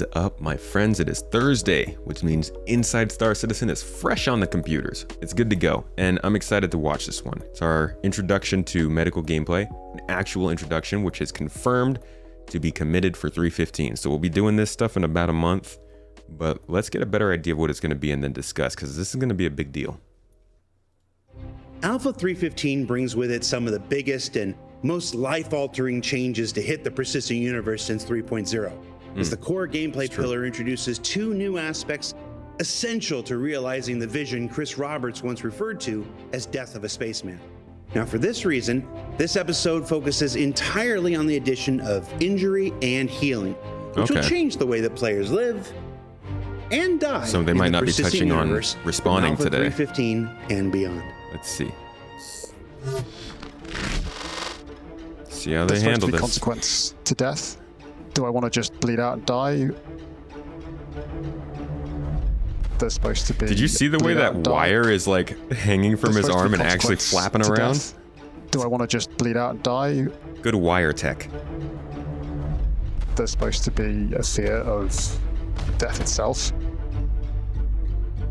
is up, my friends? It is Thursday, which means Inside Star Citizen is fresh on the computers. It's good to go, and I'm excited to watch this one. It's our introduction to medical gameplay, an actual introduction, which is confirmed to be committed for 3.15. So we'll be doing this stuff in about a month, but let's get a better idea of what it's going to be and then discuss, because this is going to be a big deal. Alpha 3.15 brings with it some of the biggest and most life-altering changes to hit the persistent universe since 3.0. As the core gameplay pillar introduces two new aspects essential to realizing the vision Chris Roberts once referred to as death of a spaceman. Now, for this reason, this episode focuses entirely on the addition of injury and healing, which will change the way that players live and die. So they might not be touching on respawning Alpha today. 3.15 and beyond. Let's see. See how they handle this. Consequence to death. Do I want to just bleed out and die? There's supposed to be. Did you see the way that wire is like hanging from his arm and actually flapping around? Do I want to just bleed out and die? Good wire tech. There's supposed to be a fear of death itself.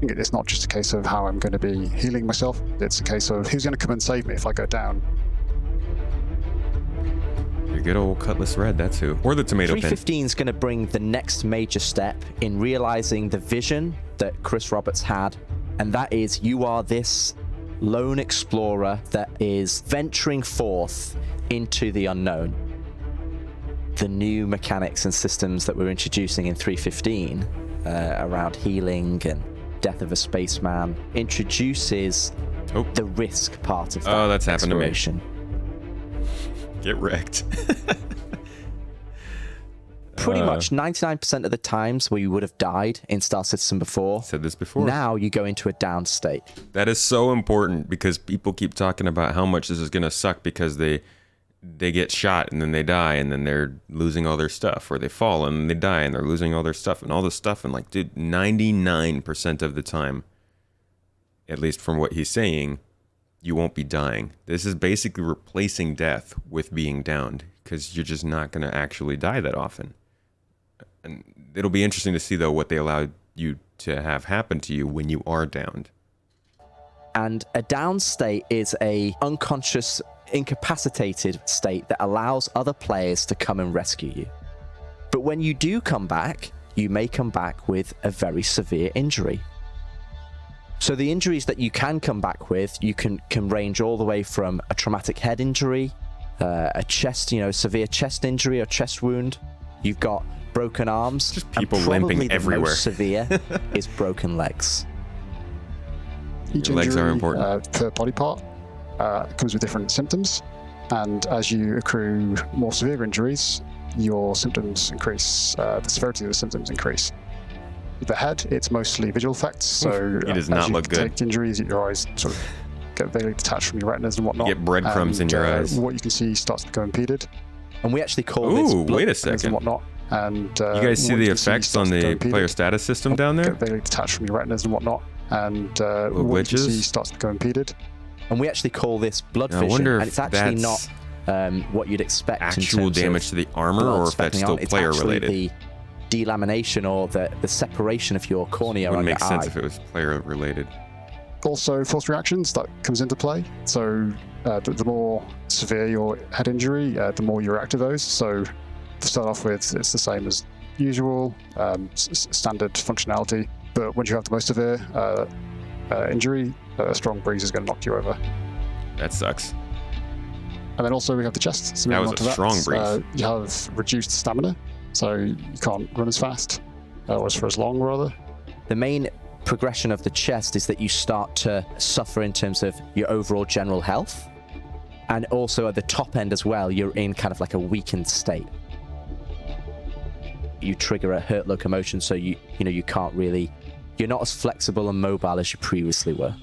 It's not just a case of how I'm going to be healing myself. It's a case of who's going to come and save me if I go down. Your good old Cutlass Red, that's who. Or the tomato pin. 3.15 is going to bring the next major step in realizing the vision that Chris Roberts had, and that is you are this lone explorer that is venturing forth into the unknown. The new mechanics and systems that we're introducing in 3.15 around healing and death of a spaceman introduces the risk part of that. Oh, that's happened to me. Get wrecked. Pretty much 99% of the times where you would have died in Star Citizen before. Said this before. Now you go into a down state. That is so important because people keep talking about how much this is going to suck because they get shot and then they die and then they're losing all their stuff, or they fall and they die and they're losing all their stuff and all this stuff. And like, dude, 99% of the time, at least from what he's saying, you won't be dying. This is basically replacing death with being downed because you're just not going to actually die that often. And it'll be interesting to see, though, what they allow you to have happen to you when you are downed. And a down state is a unconscious, incapacitated state that allows other players to come and rescue you. But when you do come back, you may come back with a very severe injury. So the injuries that you can come back with, you can range all the way from a traumatic head injury, a chest, severe chest injury or chest wound. You've got broken arms. Just people and limping everywhere. Most severe is broken legs. Each Your legs injury, are important. Per body part comes with different symptoms, and as you accrue more severe injuries, your symptoms increase. The severity of the symptoms increase. With the head, it's mostly visual effects. So it does not look good. Take injuries, your eyes sort of get vaguely detached from your retinas and whatnot. You get breadcrumbs in your eyes. What you can see starts to become impeded. And we actually call this blood wait a second. And whatnot. And you guys see the effects on the player status system down there? Get vaguely detached from your retinas and whatnot. And what you can see starts to become impeded. And we actually call this blood vision, and it's actually not what you'd expect. Actual damage to the armor, or if that's still player related. The delamination or the separation of your cornea on your eye. Wouldn't make sense if it was player related. Also, force reactions, that comes into play. So the more severe your head injury, the more you react to those. So to start off with, it's the same as usual, standard functionality. But when you have the most severe injury, a strong breeze is going to knock you over. That sucks. And then also we have the chest. So that was a strong breeze. You have reduced stamina, so you can't run as fast, or for as long, rather. The main progression of the chest is that you start to suffer in terms of your overall general health. And also at the top end as well, you're in kind of like a weakened state. You trigger a hurt locomotion, so you can't really, you're not as flexible and mobile as you previously were.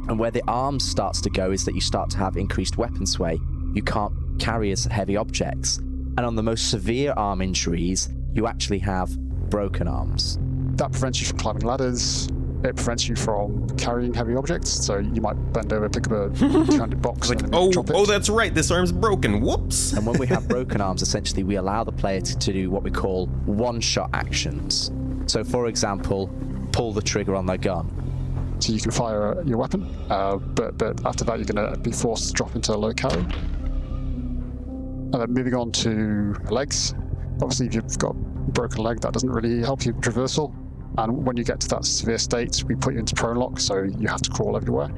And where the arms starts to go is that you start to have increased weapon sway. You can't carry as heavy objects. And on the most severe arm injuries, you actually have broken arms. That prevents you from climbing ladders, it prevents you from carrying heavy objects. So you might bend over, pick up a two-handed box, Like, and then drop it. oh, that's right. This arm's broken. Whoops. And when we have broken arms, essentially we allow the player to do what we call one-shot actions. So, for example, pull the trigger on their gun. So you can fire your weapon, but after that you're going to be forced to drop into low carry. And then moving on to legs. Obviously, if you've got a broken leg, that doesn't really help you with traversal. And when you get to that severe state, we put you into prone lock, so you have to crawl everywhere.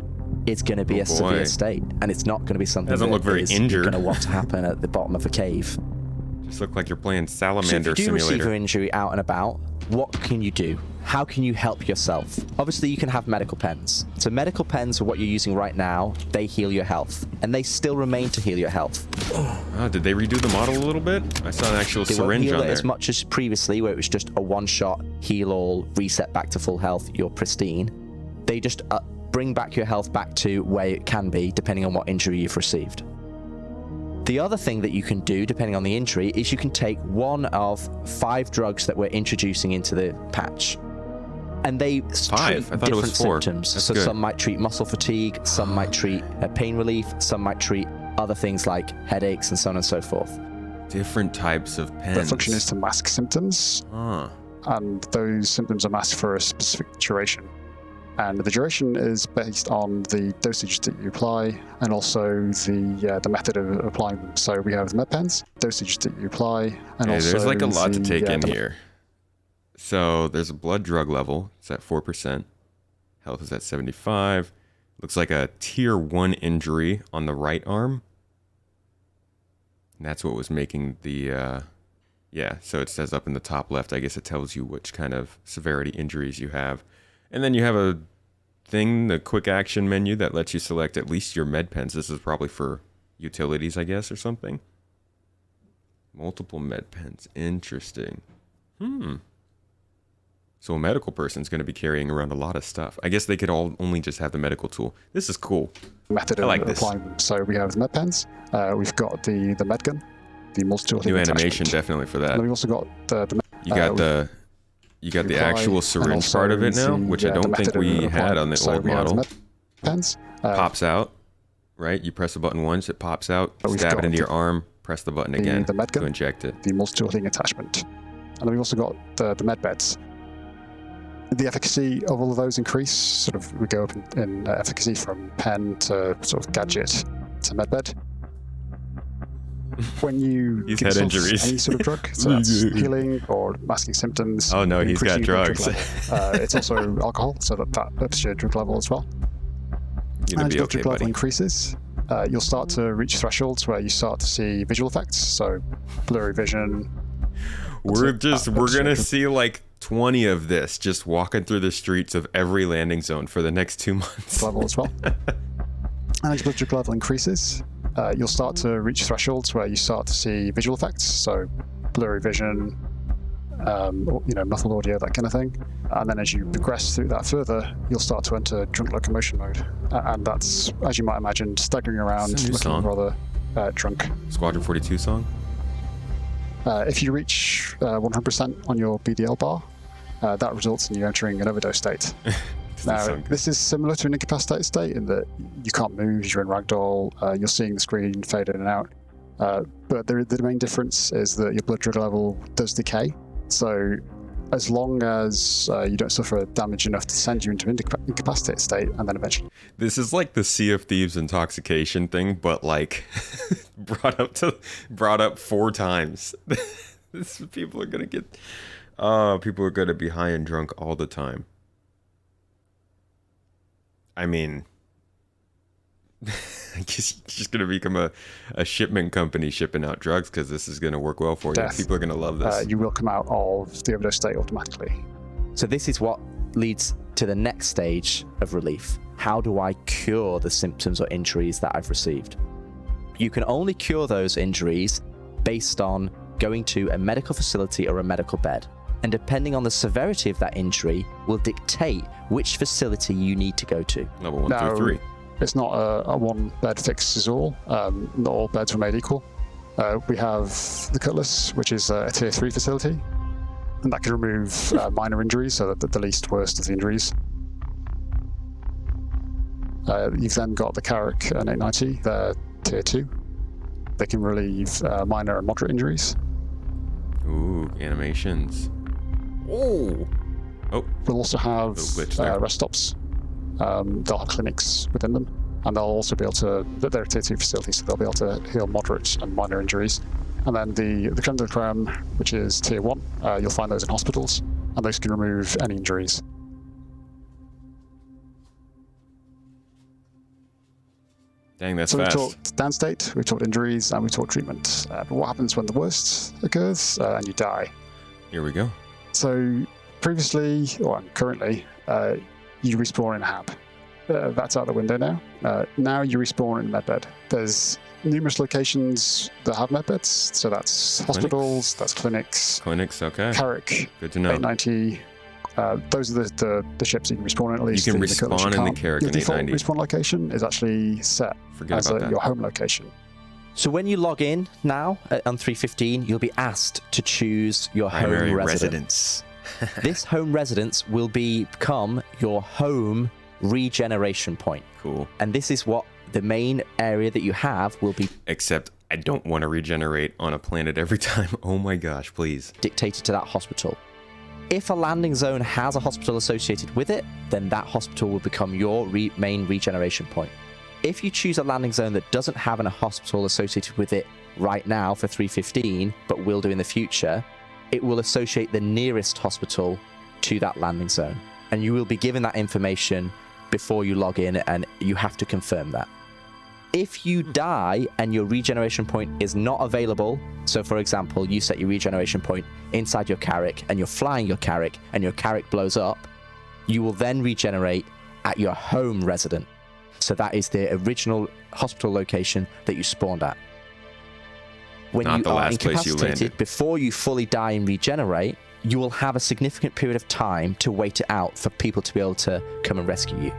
It's going to be a severe state, and it's not going to be something Doesn't that look very is injured. going to want to happen at the bottom of a cave. Just look like you're playing So if Salamander you do Simulator. receive an injury out and about, what can you do? How can you help yourself? Obviously, you can have medical pens. So medical pens are what you're using right now. They heal your health, and they still remain to heal your health. Oh, did they redo the model a little bit? I saw an actual They won't syringe heal on it there. as much as previously, where it was just a one-shot, heal all, reset back to full health, you're pristine. They just bring back your health back to where it can be, depending on what injury you've received. The other thing that you can do, depending on the injury, is you can take one of 5 drugs that we're introducing into the patch. And they treat I thought it was different 4. symptoms. That's So good. some might treat muscle fatigue, some might treat pain relief, some might treat other things like headaches and so on and so forth. Different types of pens. The function is to mask symptoms, Huh. and those symptoms are masked for a specific duration. And the duration is based on the dosage that you apply, and also the method of applying them. So we have the med pens, dosage that you apply, and Hey, also there's like a lot to the, take in the- here. So there's a blood drug level. It's at 4%. Health is at 75. Looks like a tier 1 injury on the right arm. And that's what was making the... yeah, so it says up in the top left, I guess it tells you which kind of severity injuries you have. And then you have a thing, the quick action menu, that lets you select at least your med pens. This is probably for utilities, I guess, or something. Multiple med pens. Interesting. So a medical person's going to be carrying around a lot of stuff. I guess they could all only just have the medical tool. This is cool. method I of like this. applying them. So we have the med pens, we've got the med gun, the multi-tool New animation attachment. definitely for And then that. we've also got the You got the apply, actual and syringe also part of it now, the, which I the don't think method of we had applying on the them. So old we have model. med pens. Pops out, right? You press the button once, it pops out. We've Stab it got into your arm. Press the button again the med to gun. inject it. The multi-tool attachment. And then we've also got the med beds. The efficacy of all of those increase. Sort of, we go up in efficacy from pen to sort of gadget to med bed. When you He's give had yourself injuries. any sort of drug, so that's healing or masking symptoms. Oh, no, it he's got increases your blood drugs. drug level. It's also alcohol, so that ups your drug level as well. You're gonna As be your okay, drug level buddy. increases, you'll start to reach thresholds where you start to see visual effects, so blurry vision. We're That's gonna your- see like 20 of this just walking through the streets of every landing zone for the next 2 months. Level as well. And as your blood drug level increases, you'll start to reach thresholds where you start to see visual effects, so blurry vision, muffled audio, that kind of thing. And then as you progress through that further, you'll start to enter drunk locomotion mode, and that's, as you might imagine, staggering around, It's a new looking song. rather drunk. Squadron 42 song? If you reach 100% on your BDL bar, that results in you entering an overdose state. Now, sound good? this is similar to an incapacitated state in that you can't move, you're in ragdoll, you're seeing the screen fade in and out. But the main difference is that your blood drug level does decay. So as long as you don't suffer damage enough to send you into an incapacitated state, and then eventually This is like the Sea of Thieves intoxication thing, but like brought up 4 times. People are gonna be high and drunk all the time. I mean, I guess you're just gonna become a shipment company shipping out drugs because this is gonna work well for you. Death. People are gonna love this. you will come out of the overdose state automatically. So this is what leads to the next stage of relief. How do I cure the symptoms or injuries that I've received? You can only cure those injuries based on going to a medical facility or a medical bed. And depending on the severity of that injury will dictate which facility you need to go to. Level 1 Now, through 3. It's not a one bed fixes all. Not all beds were made equal. We have the Cutlass, which is a tier 3 facility, and that can remove minor injuries, so that the least worst of the injuries. You've then got the Carrack and 890, they're tier 2. They can relieve minor and moderate injuries. Ooh, animations. Oh! Oh. We'll also have rest stops. They'll have clinics within them, and they'll also be able to, they're a tier 2 facility, so they'll be able to heal moderate and minor injuries. And then the creme de la creme, which is tier 1, you'll find those in hospitals, and those can remove any injuries. Dang, that's so fast. we talked downstate, we talked injuries, and we talked treatment. But what happens when the worst occurs and you die? Here we go. So previously, or currently, you respawn in a hab. That's out the window now. Now you respawn in a medbed. There's numerous locations that have medbeds, so that's hospitals, that's clinics. Clinics, okay. Carrack, Good to know. 890. Those are the ships that you can respawn in, at least. You can respawn in the Carrack Your and default 890. respawn location is actually set as your home location. So when you log in now on 315, you'll be asked to choose your Primary home residence. This home residence will become your home regeneration point. Cool. And this is what the main area that you have will be. Except I don't want to regenerate on a planet every time. Oh my gosh, please. Dictated to that hospital. If a landing zone has a hospital associated with it, then that hospital will become your main regeneration point. If you choose a landing zone that doesn't have a hospital associated with it right now for 315, but will do in the future, it will associate the nearest hospital to that landing zone. And you will be given that information before you log in, and you have to confirm that. If you die and your regeneration point is not available, so for example, you set your regeneration point inside your Carrack and you're flying your Carrack and your Carrack blows up, you will then regenerate at your home resident. So that is the original hospital location that you spawned at. When Not you the are last place you incapacitated, landed. before you fully die and regenerate, you will have a significant period of time to wait it out for people to be able to come and rescue you.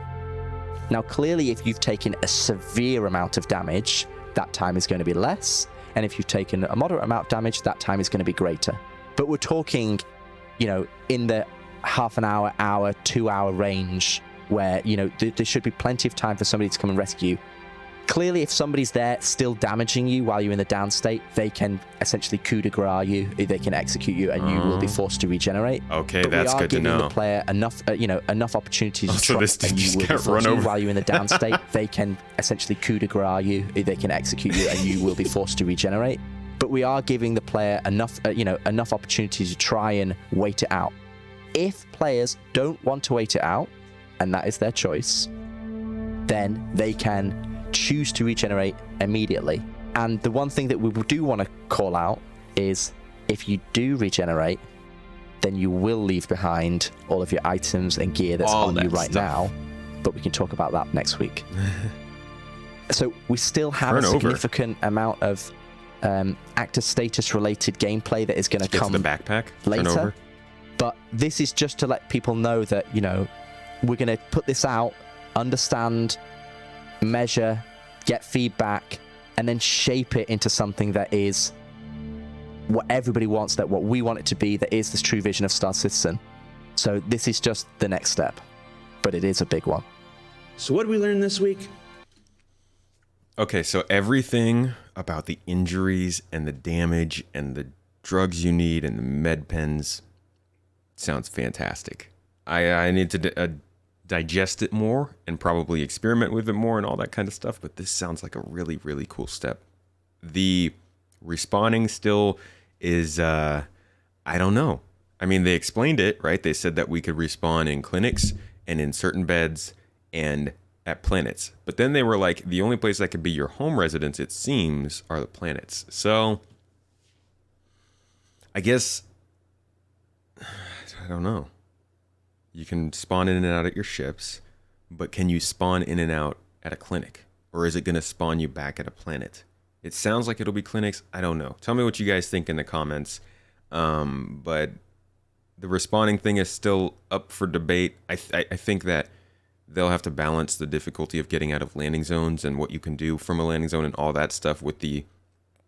Now, clearly, if you've taken a severe amount of damage, that time is going to be less. And if you've taken a moderate amount of damage, that time is going to be greater. But we're talking, in the half an hour, 2-hour range where, there should be plenty of time for somebody to come and rescue you. Clearly, if somebody's there still damaging you while you're in the down state, they can essentially coup de grace you, they can execute you, and you will be forced to regenerate. Okay, but that's good to know. We are giving the player enough opportunities to So try, this dude and you just will be got run forced to over. while you're in the down state. They can essentially coup de grace you, they can execute you, and you will be forced to regenerate. But we are giving the player enough opportunities to try and wait it out. If players don't want to wait it out, and that is their choice, then they can choose to regenerate immediately. And the one thing that we do want to call out is if you do regenerate, then you will leave behind all of your items and gear that's on you right now. But we can talk about that next week. So we still have a significant amount of actor status related gameplay that is going to come the backpack later. But this is just to let people know that, we're going to put this out, understand, measure, get feedback, and then shape it into something that is what everybody wants, that what we want it to be, that is this true vision of Star Citizen. So this is just the next step, but it is a big one. So what did we learn this week? Okay, so everything about the injuries and the damage and the drugs you need and the med pens sounds fantastic. I need to digest it more and probably experiment with it more and all that kind of stuff, but this sounds like a really, really cool step. The respawning still is, I don't know. I mean, they explained it, right? They said that we could respawn in clinics and in certain beds and at planets. But then they were like, the only place that could be your home residence, it seems, are the planets. So, I guess, I don't know. You can spawn in and out at your ships, but can you spawn in and out at a clinic? Or is it going to spawn you back at a planet? It sounds like it'll be clinics. I don't know. Tell me what you guys think in the comments. But the respawning thing is still up for debate. I think that they'll have to balance the difficulty of getting out of landing zones and what you can do from a landing zone and all that stuff with the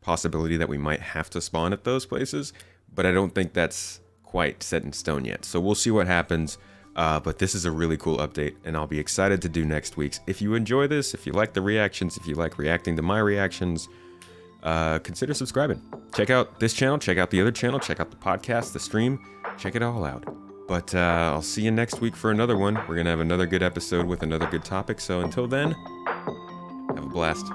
possibility that we might have to spawn at those places. But I don't think that's quite set in stone yet. So we'll see what happens. But this is a really cool update, and I'll be excited to do next week's. If you enjoy this, if you like the reactions, if you like reacting to my reactions, consider subscribing. Check out this channel, check out the other channel, check out the podcast, the stream, check it all out. But I'll see you next week for another one. We're going to have another good episode with another good topic. So until then, have a blast.